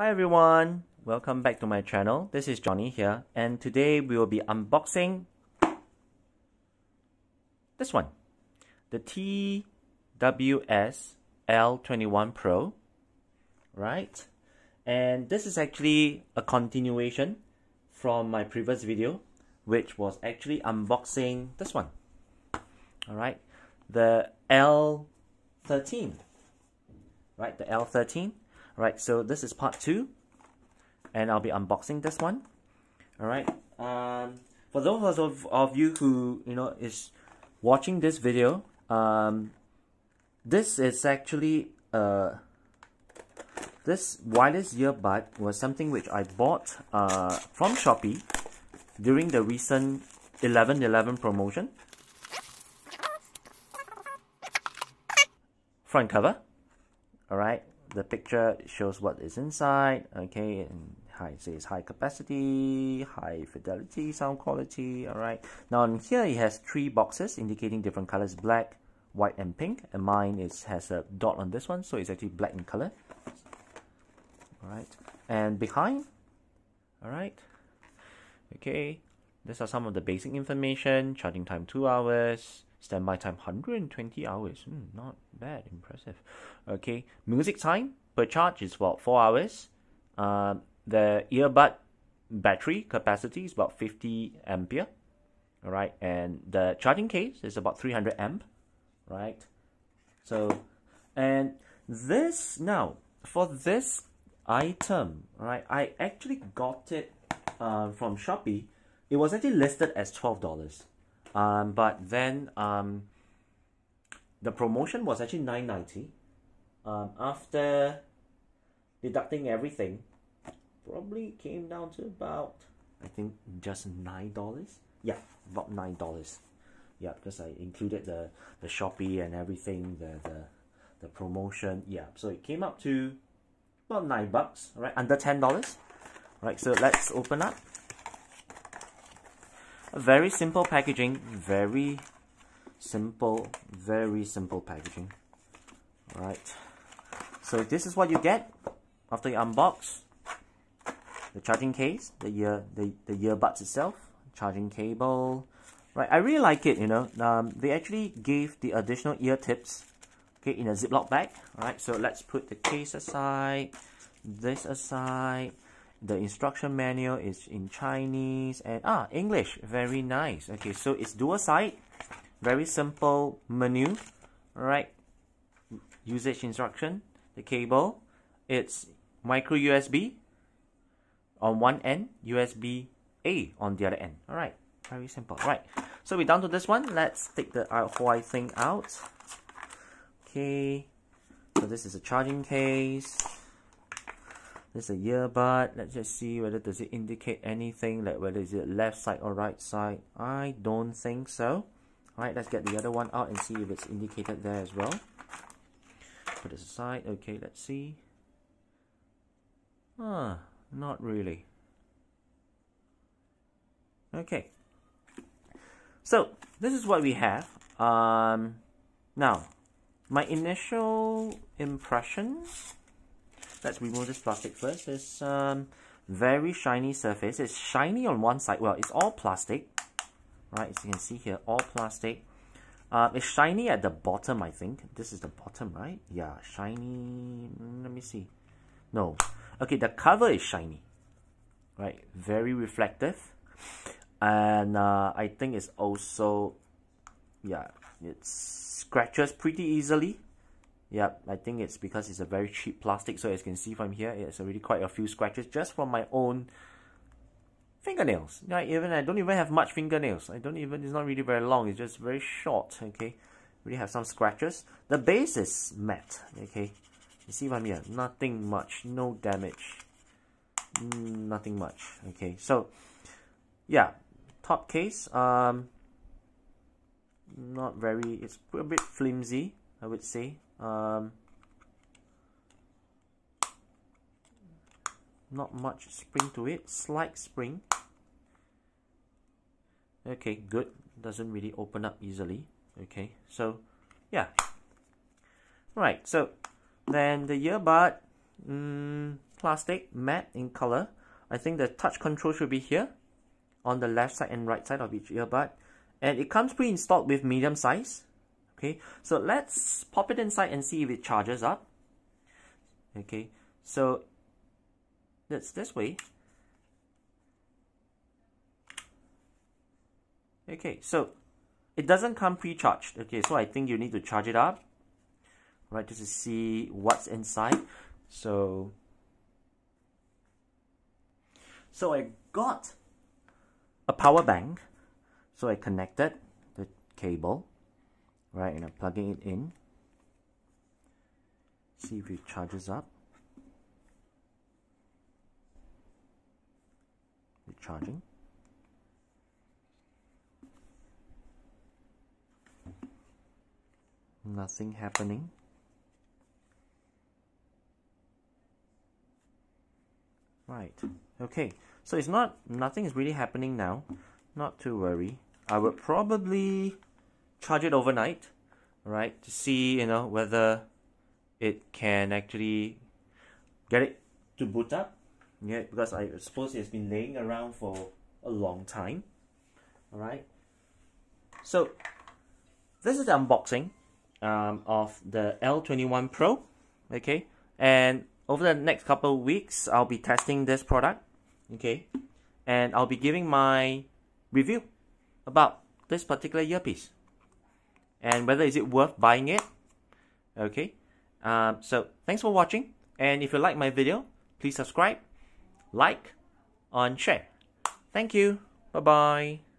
Hi everyone, welcome back to my channel. This is Johnny here, and today we will be unboxing this one, the TWS L21 Pro, right? And this is actually a continuation from my previous video, which was actually unboxing this one. Alright, the L13, right? The L13. Right, so this is part 2, and I'll be unboxing this one. Alright, for those of you who is watching this video, this is actually this wireless earbud was something which I bought from Shopee during the recent 11/11 promotion. Front cover, alright. The picture shows what is inside, okay, and it says high capacity, high fidelity sound quality, alright. Now in here it has 3 boxes indicating different colors, black, white and pink, and mine has a dot on this one, so it's actually black in color. Alright, and behind, alright, okay, these are some of the basic information. Charging time 2 hours, standby time 120 hours, not bad, impressive. Okay, music time per charge is about 4 hours. The earbud battery capacity is about 50 ampere. Alright, and the charging case is about 300 amp. Right, so, and this, now, for this item, right, I actually got it from Shopee. It was actually listed as $12. But then the promotion was actually $9.90. After deducting everything, probably came down to about, I think, just $9. Yeah, about $9. Yeah, because I included the Shopee and everything, the promotion. Yeah, so it came up to about $9, right? Under $10. Right, so let's open up. A very simple packaging, very simple packaging. Right, so this is what you get after you unbox the charging case, the earbuds itself, charging cable. Right, I really like it. They actually gave the additional ear tips, okay, in a Ziploc bag. Alright, so let's put the case aside, this aside. The instruction manual is in Chinese and English. Very nice. Okay, so it's dual side, very simple menu. Alright, usage instruction, the cable, it's micro USB on one end, USB A on the other end. Alright, very simple. Right, so we're down to this one. Let's take the white thing out. Okay, so this is a charging case. This is a earbud. Let's just see whether does it indicate anything, like whether is it left side or right side. I don't think so. Alright, let's get the other one out and see if it's indicated there as well. Put this aside. Okay, let's see. Not really. Okay. So this is what we have. Now, my initial impressions. Let's remove this plastic first. It's very shiny surface. It's shiny on one side. Well, it's all plastic. Right, as you can see here, all plastic. It's shiny at the bottom, I think. This is the bottom, right? Yeah, shiny. Let me see. No. Okay, the cover is shiny. Right, very reflective. And I think it's also, yeah, it scratches pretty easily. Yeah, I think it's because it's a very cheap plastic. So as you can see from here, it's already quite a few scratches just from my own fingernails. I don't even have much fingernails. It's not really very long. It's just very short. Okay, really have some scratches. The base is matte. Okay, you see from here, nothing much, no damage, nothing much. Okay, so yeah, top case, not very. It's a bit flimsy, I would say. Not much spring to it, slight spring. Okay, good. Doesn't really open up easily. Okay, so yeah. Right, so then the earbud, plastic, matte in color. I think the touch control should be here on the left side and right side of each earbud. And it comes pre-installed with medium size. Okay, so let's pop it inside and see if it charges up. Okay, so that's this way. Okay, so it doesn't come pre-charged. Okay, so I think you need to charge it up, right, just to see what's inside. So I got a power bank. So I connected the cable, right, and I'm plugging it in. See if it charges up. It's charging. Nothing happening. Right. Okay. So it's nothing is really happening now. Not to worry. I would probably charge it overnight, right, to see, whether it can actually get it to boot up. Yeah, because I suppose it's been laying around for a long time. All right. So this is the unboxing of the L21 Pro. Okay, and over the next couple of weeks, I'll be testing this product. Okay, and I'll be giving my review about this particular earpiece and whether is it worth buying it. Okay, so thanks for watching, and if you like my video, please subscribe, like, and share. Thank you. Bye bye.